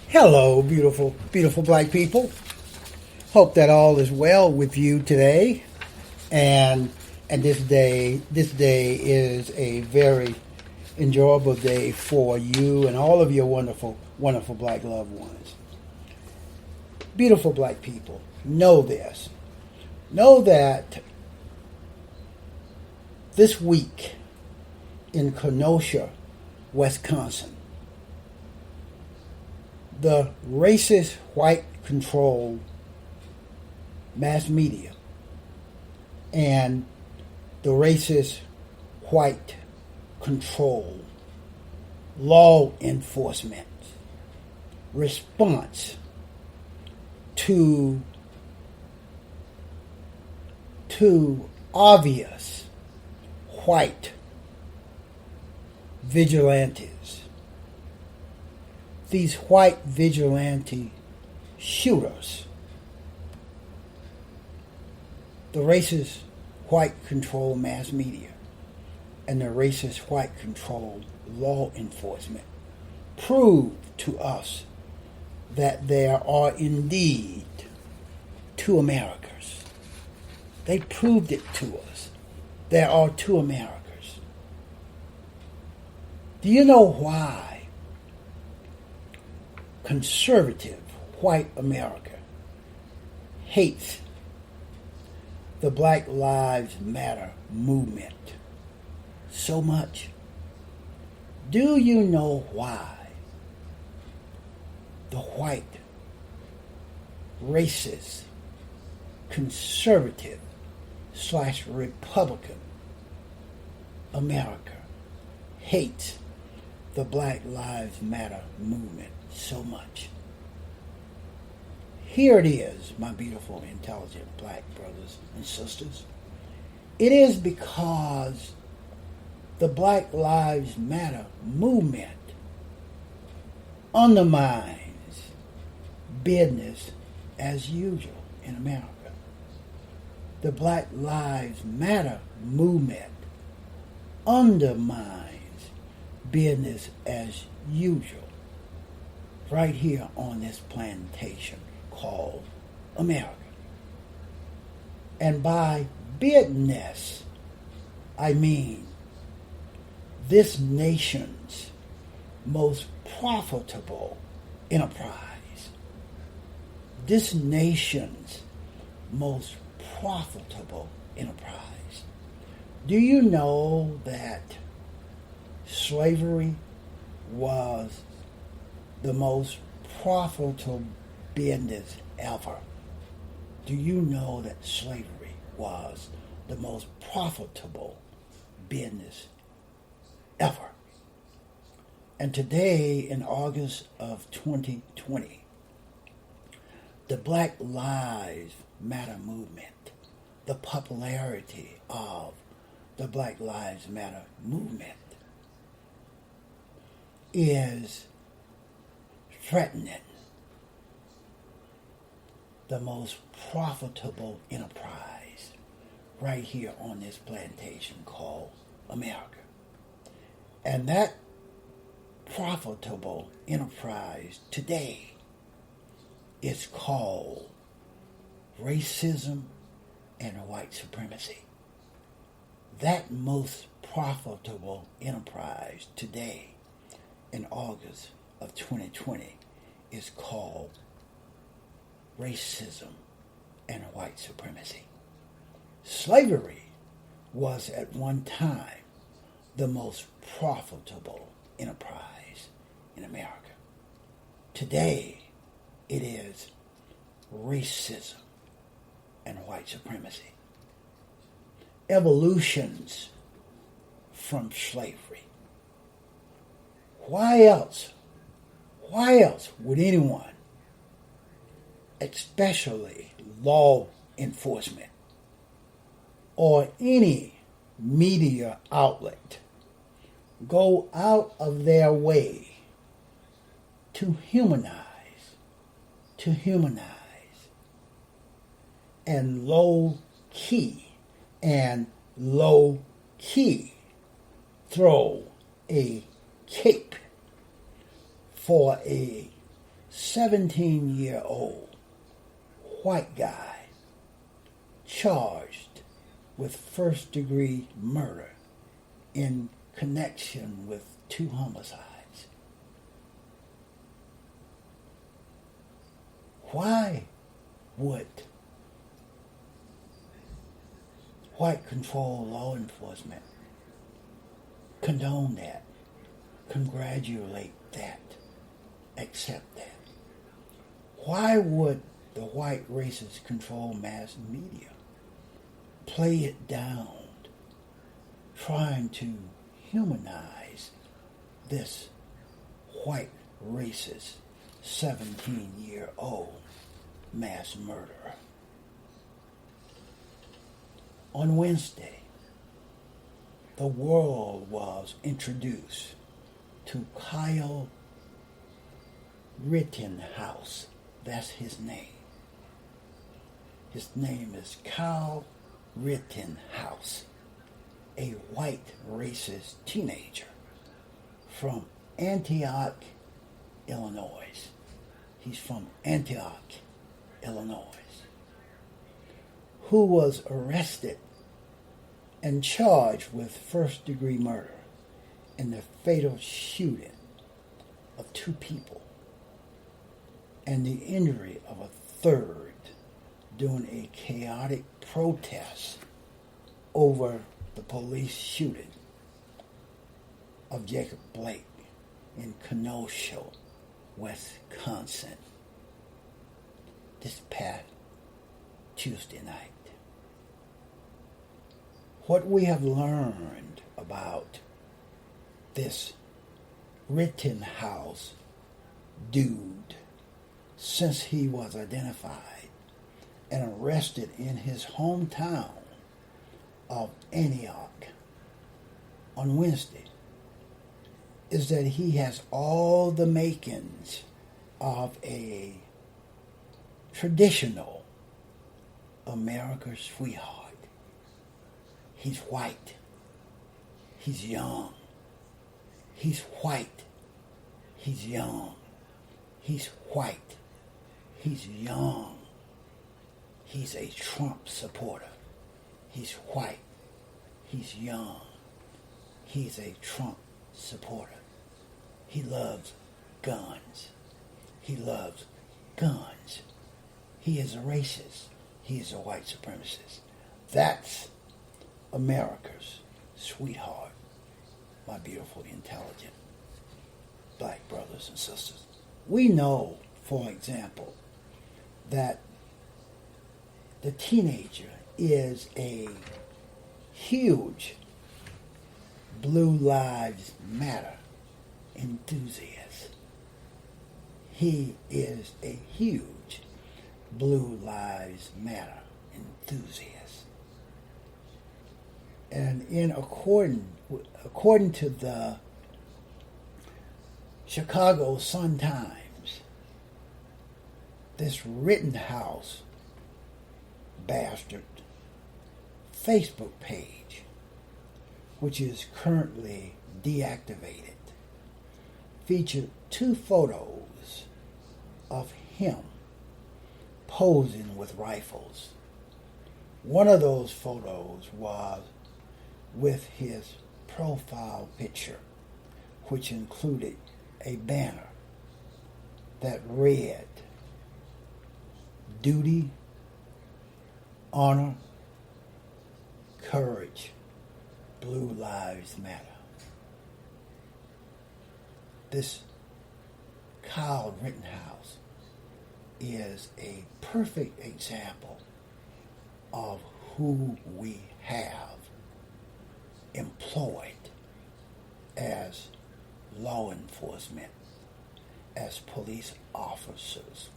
Hello, beautiful, beautiful black people. Hope that all is well with you today. And this day is a very enjoyable day for you and all of your wonderful, wonderful black loved ones. Beautiful black people, know this. Know that this week in Kenosha, Wisconsin, the racist, white-controlled mass media and the racist, white-controlled law enforcement response to obvious white vigilantes. These white vigilante shooters, the racist white controlled mass media and the racist white controlled law enforcement prove to us that there are indeed two Americas. They proved it to us. There are two Americas. Do you know why conservative white America hates the Black Lives Matter movement so much? Do you know why the white, racist, conservative / Republican America hates the Black Lives Matter movement so much? Here it is, my beautiful, intelligent black brothers and sisters. It is because the Black Lives Matter movement undermines business as usual in America. The Black Lives Matter movement undermines business as usual right here on this plantation called America. And by business, I mean this nation's most profitable enterprise. This nation's most profitable enterprise. Do you know that slavery was the most profitable business ever? Do you know that slavery was the most profitable business ever? And today, in August of 2020, the Black Lives Matter movement, the popularity of the Black Lives Matter movement is threatening the most profitable enterprise right here on this plantation called America. And that profitable enterprise today is called racism and white supremacy. That most profitable enterprise today in August of 2020 is called racism and white supremacy. Slavery was at one time the most profitable enterprise in America. Today, it is racism and white supremacy. Evolutions from slavery. Why else would anyone, especially law enforcement or any media outlet, go out of their way to humanize and low key throw a cape for a 17-year-old white guy charged with first-degree murder in connection with 2 homicides. Why would white control law enforcement condone that, congratulate that, accept that? Why would the white racist control mass media play it down, trying to humanize this white racist 17-year-old mass murderer? On Wednesday, the world was introduced to Kyle Rittenhouse. That's his name. His name is Kyle Rittenhouse, a white racist teenager from Antioch, Illinois. He's from Antioch, Illinois, who was arrested and charged with first-degree murder in the fatal shooting of 2 people and the injury of a third during a chaotic protest over the police shooting of Jacob Blake in Kenosha, Wisconsin, this past Tuesday night. What we have learned about this Rittenhouse dude since he was identified and arrested in his hometown of Antioch on Wednesday is that he has all the makings of a traditional American sweetheart. He's white. He's young. He's white. He's young. He's white. He's young. He's a Trump supporter. He's white. He's young. He's a Trump supporter. He loves guns. He loves guns. He is a racist. He is a white supremacist. That's America's sweetheart, my beautiful, intelligent black brothers and sisters. We know, for example, that the teenager is a huge Blue Lives Matter enthusiast. He is a huge Blue Lives Matter enthusiast. And according to the Chicago Sun-Times, this Rittenhouse bastard Facebook page, which is currently deactivated, featured 2 photos of him posing with rifles. One of those photos was with his profile picture, which included a banner that read, "Duty, honor, courage, Blue Lives Matter." This Kyle Rittenhouse is a perfect example of who we have employed as law enforcement, as police officers,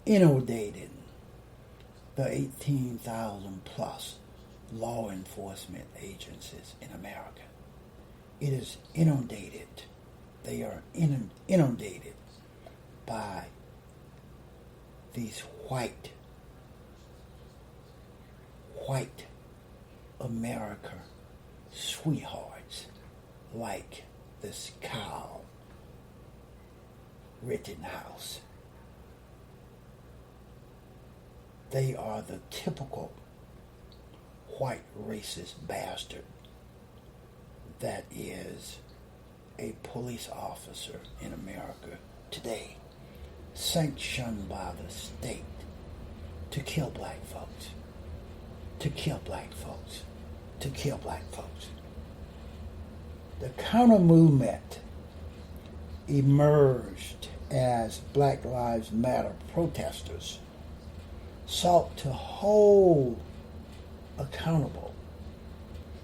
inundating the 18,000 plus law enforcement agencies in America. It is inundated. They are inundated by these white America sweethearts like this Kyle Rittenhouse. They are the typical white racist bastard that is a police officer in America today, sanctioned by the state to kill black folks, to kill black folks, to kill black folks. The counter movement emerged as Black Lives Matter protesters sought to hold accountable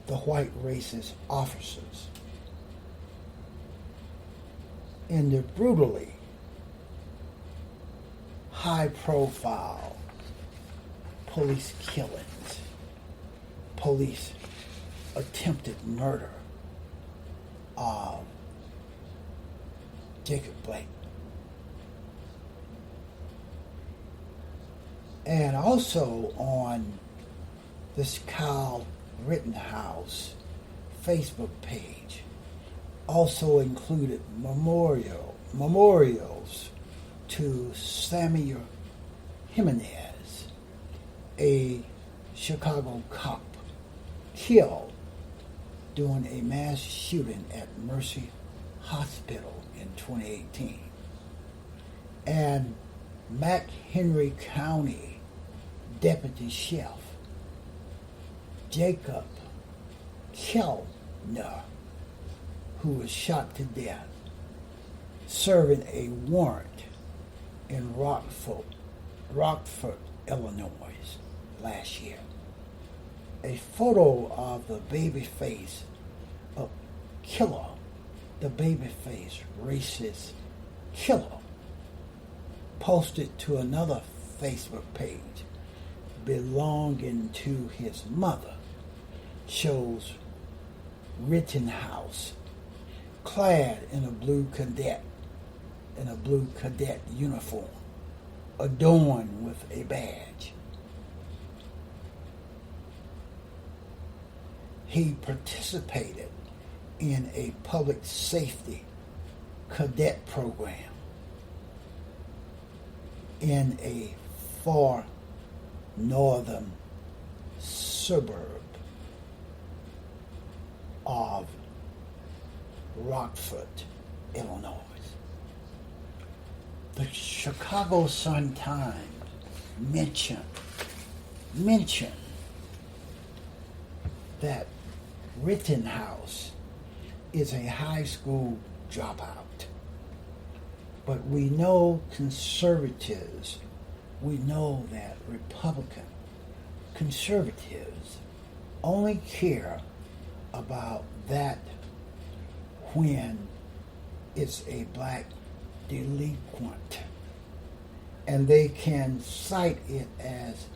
the white racist officers in the brutally high-profile police killings, police attempted murder of Jacob Blake. And also on this Kyle Rittenhouse Facebook page also included memorials to Samuel Jimenez, a Chicago cop killed during a mass shooting at Mercy Hospital in 2018. And McHenry County Deputy Sheriff Jacob Kellner, who was shot to death serving a warrant in Rockford, Illinois last year. A photo of the baby face of killer, the baby face racist killer, posted to another Facebook page belonging to his mother, shows Rittenhouse clad in a blue cadet uniform, adorned with a badge. He participated in a public safety cadet program in a far northern suburb of Rockford, Illinois. The Chicago Sun-Times mentioned that Rittenhouse is a high school dropout. But we know conservatives, we know that Republican conservatives only care about that when it's a black delinquent, and they can cite it as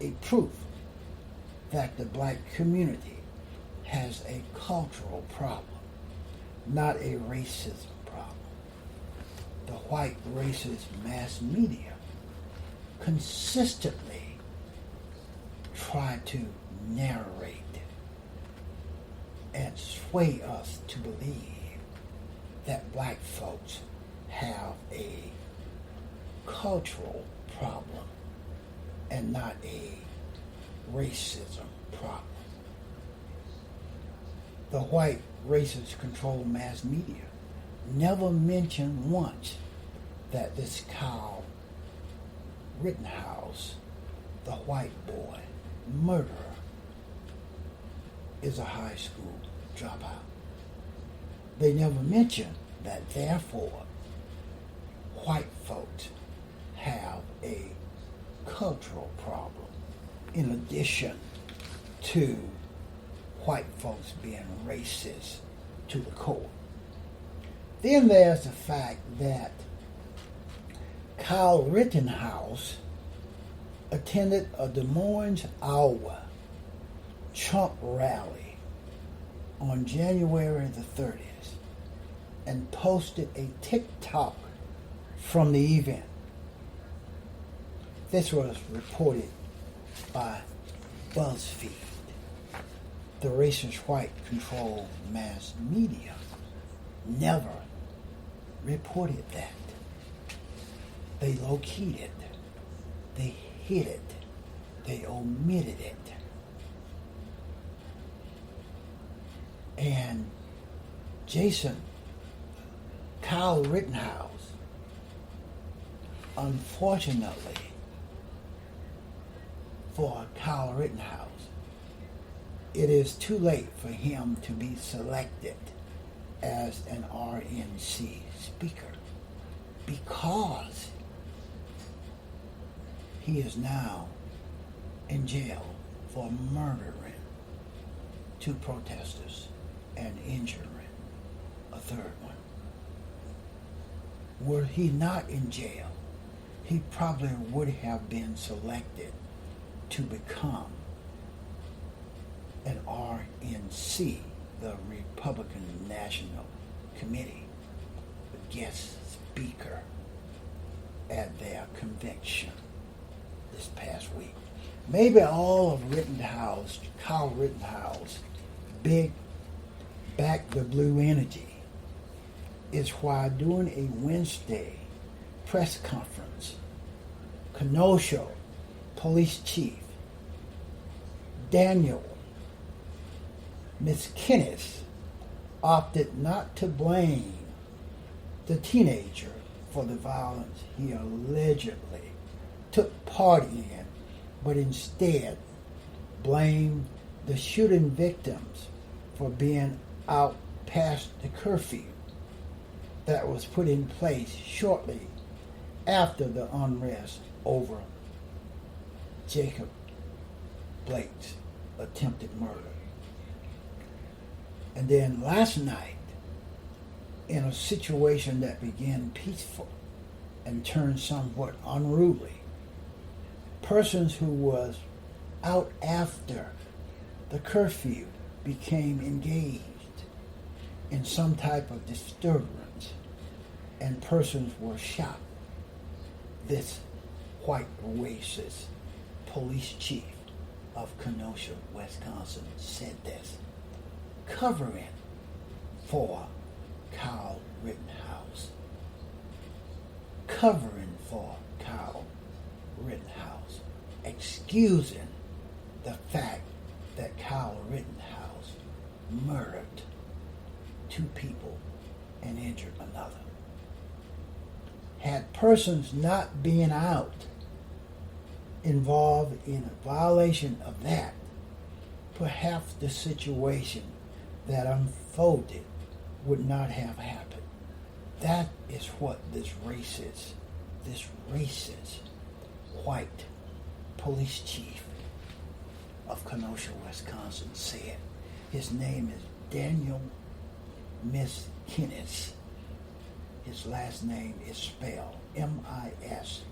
a proof that the black community has a cultural problem, not a racism problem. The white racist mass media consistently try to narrate and sway us to believe that black folks have a cultural problem and not a racism problem. The white racist controlled mass media never mentioned once that this Kyle Rittenhouse, the white boy murderer, is a high school dropout. They never mention that therefore white folks have a cultural problem in addition to white folks being racist to the core. Then there's the fact that Kyle Rittenhouse attended a Des Moines, Iowa Trump rally on January the 30th and posted a TikTok from the event. This was reported by BuzzFeed. The racist white controlled mass media never reported that. They located it. They hid it. They omitted it. And Kyle Rittenhouse, unfortunately for Kyle Rittenhouse, it is too late for him to be selected as an RNC speaker because he is now in jail for murdering two protesters and injuring a third one. Were he not in jail, he probably would have been selected to become an RNC, the Republican National Committee, the guest speaker at their convention this past week. Maybe all of Kyle Rittenhouse, big back the blue energy, is why during a Wednesday press conference, Kenosha Police Chief Daniel MCCONNEL opted not to blame the teenager for the violence he allegedly took part in, but instead blamed the shooting victims for being out past the curfew that was put in place shortly after the unrest over Jacob Blake's attempted murder. And then last night, in a situation that began peaceful and turned somewhat unruly, persons who was out after the curfew became engaged in some type of disturbance, and persons were shot. This white racist police chief of Kenosha, Wisconsin, said this, covering for Kyle Rittenhouse. Covering for Kyle Rittenhouse. Excusing the fact that Kyle Rittenhouse murdered two people and injured another. Had persons not been out involved in a violation of that, perhaps the situation that unfolded would not have happened. That is what this racist white police chief of Kenosha, Wisconsin said. His name is Daniel MCCONNEL. His last name is spelled MISKINIS.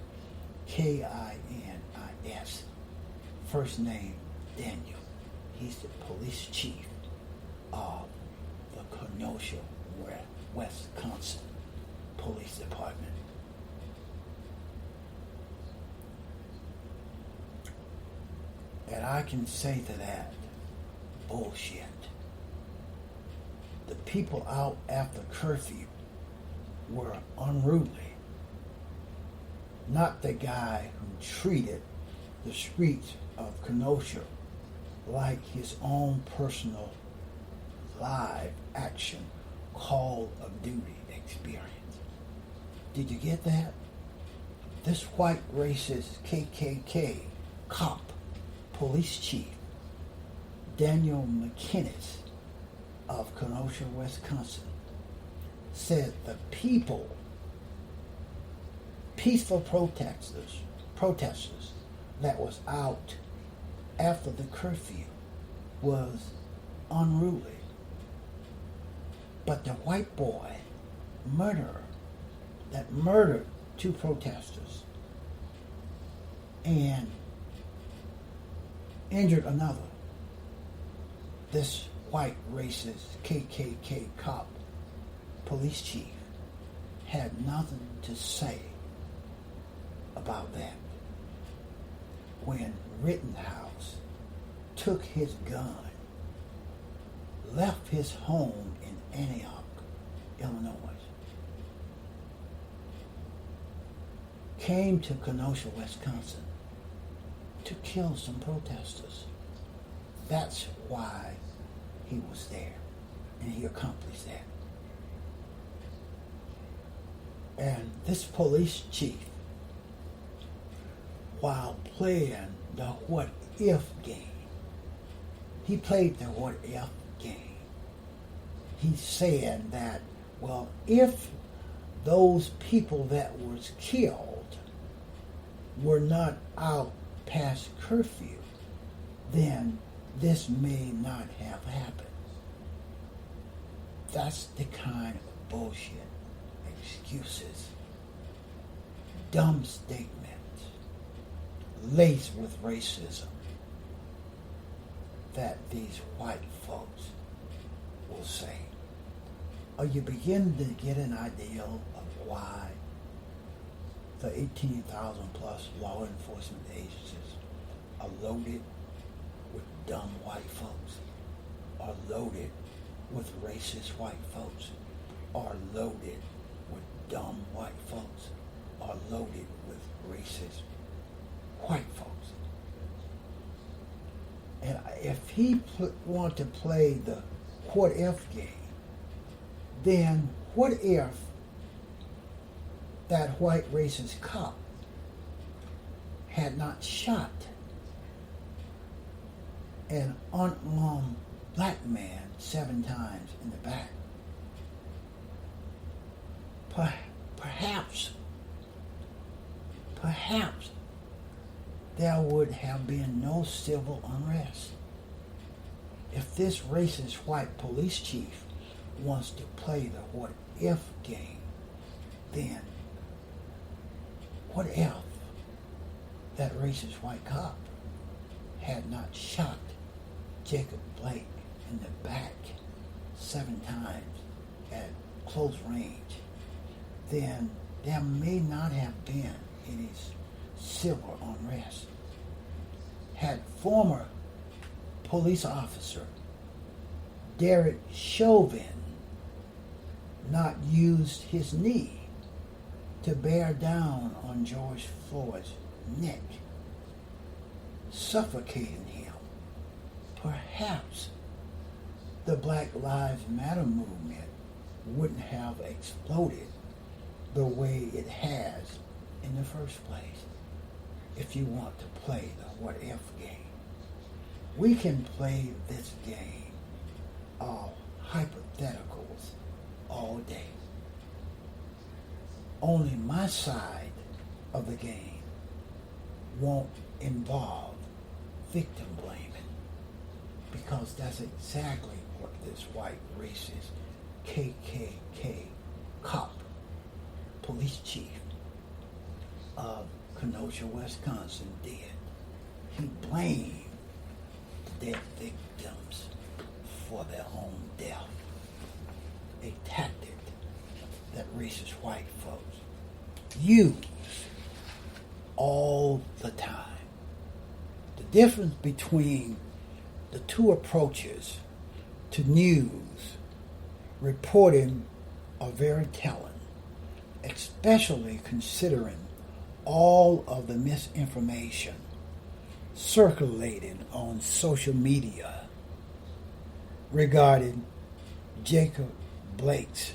First name Daniel. He's the police chief of the Kenosha, Wisconsin Police Department. And I can say to that, bullshit. The people out after curfew were unruly. Not the guy who treated the streets of Kenosha like his own personal live action Call of Duty experience. Did you get that? This white racist KKK cop, police chief, Daniel McKinnis of Kenosha, Wisconsin, said the peaceful protesters that was out after the curfew was unruly. But the white boy murderer that murdered two protesters and injured another, this white racist KKK cop police chief had nothing to say about that. When Rittenhouse took his gun, left his home in Antioch, Illinois, came to Kenosha, Wisconsin to kill some protesters. That's why he was there, and he accomplished that. And this police chief, while playing the what if game, he played the what if game. He's saying that, well, if those people that was killed were not out past curfew, then this may not have happened. That's the kind of bullshit, excuses, dumb statements, laced with racism that these white folks will say. Are you beginning to get an idea of why the 18,000 plus law enforcement agencies are loaded with dumb white folks, are loaded with racist white folks, are loaded with dumb white folks, are loaded with racist white folks? And if he want to play the what if game, then what if that white racist cop had not shot an unarmed black man 7 times in the back? Perhaps there would have been no civil unrest. If this racist white police chief wants to play the what if game, then what if that racist white cop had not shot Jacob Blake in the back 7 times at close range? Then there may not have been any civil unrest. Had former police officer Derek Chauvin not used his knee to bear down on George Floyd's neck, suffocating him, perhaps the Black Lives Matter movement wouldn't have exploded the way it has in the first place. If you want to play the what if game, we can play this game of hypotheticals all day. Only my side of the game won't involve victim blaming, because that's exactly what this white racist KKK cop, police chief of Kenosha, Wisconsin did. He blamed the dead victims for their own death. A tactic that racist white folks use all the time. The difference between the two approaches to news reporting are very telling, especially considering all of the misinformation circulating on social media regarding Jacob Blake's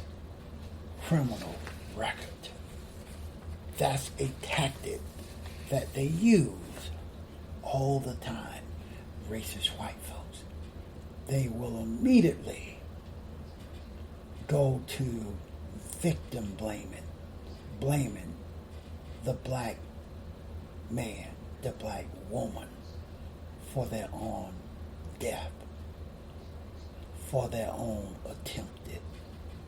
criminal record. That's a tactic that they use all the time, racist white folks. They will immediately go to victim blaming the black man, the black woman, for their own death, for their own attempted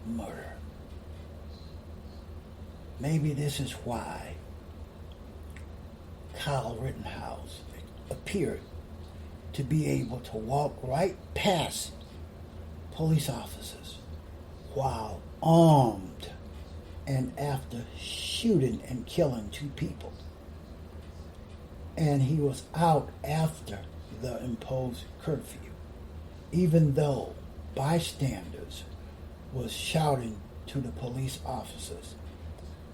murder. Maybe this is why Kyle Rittenhouse appeared to be able to walk right past police officers while armed and after shooting and killing 2 people. And he was out after the imposed curfew, even though bystanders was shouting to the police officers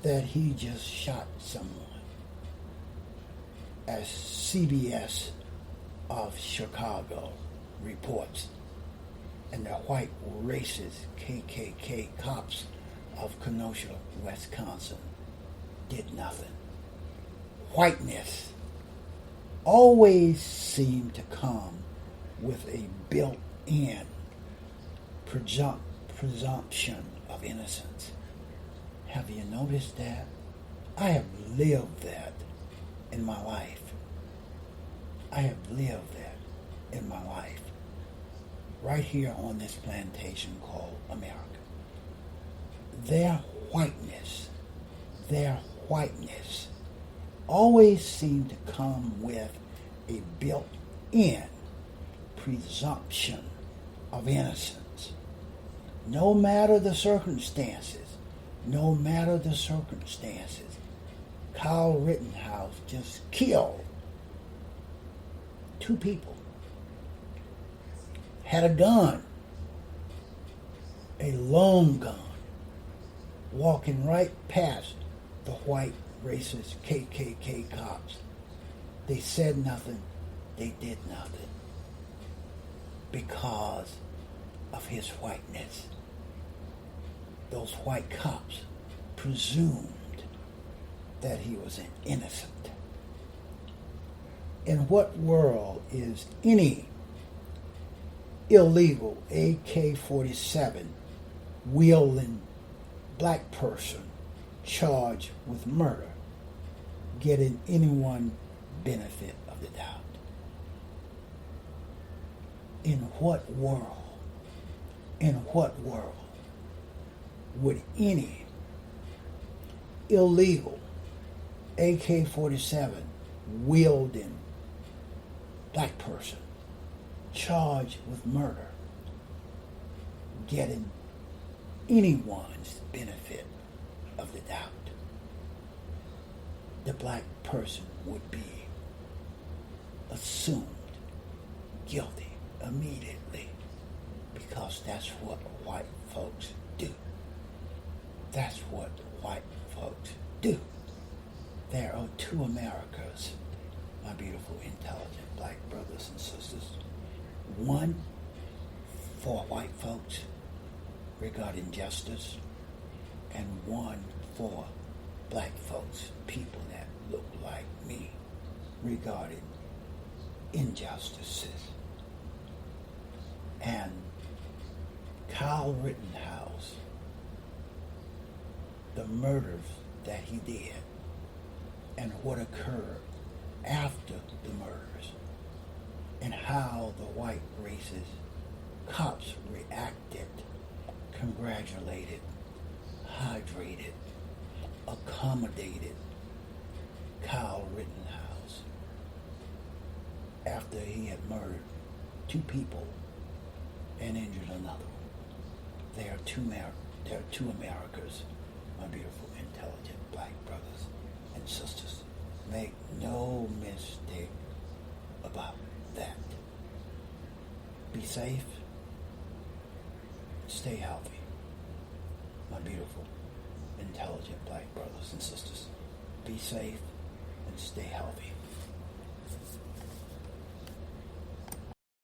that he just shot someone. as CBS of Chicago reports, and the white racist KKK cops of Kenosha, Wisconsin did nothing. Whiteness always seemed to come with a built-in presumption of innocence. Have you noticed that? I have lived that in my life. I have lived that in my life. Right here on this plantation called America. Their whiteness always seemed to come with a built-in presumption of innocence. No matter the circumstances, Kyle Rittenhouse just killed 2 people. Had a gun, a long gun, walking right past the white racist KKK cops. They said nothing, they did nothing because of his whiteness. Those white cops presumed that he was an innocent. In what world is any illegal AK-47 wielding black person charged with murder getting anyone benefit of the doubt? In what world would any illegal AK-47 wielding black person charged with murder getting anyone's benefit of the doubt? The black person would be assumed guilty immediately because that's what white folks do. That's what white folks do. There are 2 Americas, my beautiful, intelligent black brothers and sisters. One for white folks regarding justice, and one for black folks, people that look like me, regarding injustices. And Kyle Rittenhouse, the murders that he did and what occurred after the murders, and how the white racist cops reacted, congratulated, hydrated, accommodated Kyle Rittenhouse after he had murdered 2 people and injured another. There are two Americas, my beautiful, intelligent black brothers and sisters. Make no mistake about that. Be safe. Stay healthy. My beautiful, intelligent black brothers and sisters. Be safe and stay healthy.